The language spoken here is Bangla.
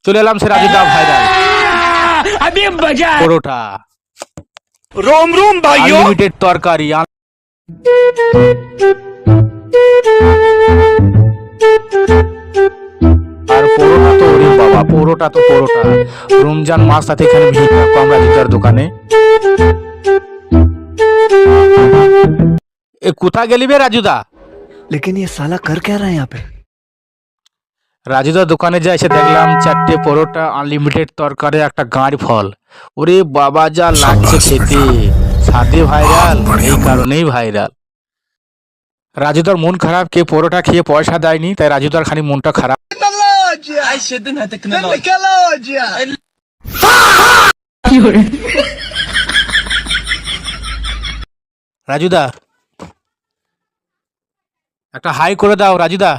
চলে এলাম সে রাজুদা ভাইরাল পরোটা रोम रोम भाइयों আনলিমিটেড তরকারি আর পরোটা তো ওরে বাবা পরোটা তো পরোটা রমজান মাস তাতে এখানে ভিড়টা কম রাজুদার দোকানে। এ কোথা গেলি বে রাজুদা? लेकिन ये साला कर क्या रहा है यहाँ पे? রাজুদার দোকানে যা এসে দেখলাম 4টে পরোটা আনলিমিটেড তরকারি একটা গাঁড় ফল। ওরে বাবা যা লাগছে খেতে, সাদে ভাইরাল, এই কারণেই ভাইরাল। রাজুদার মন খারাপ, কে পরোটা খেয়ে পয়সা দেয়নি, তাই রাজুদার খালি মনটা খারাপ। রাজুদা একটা হাই করে দাও রাজুদা।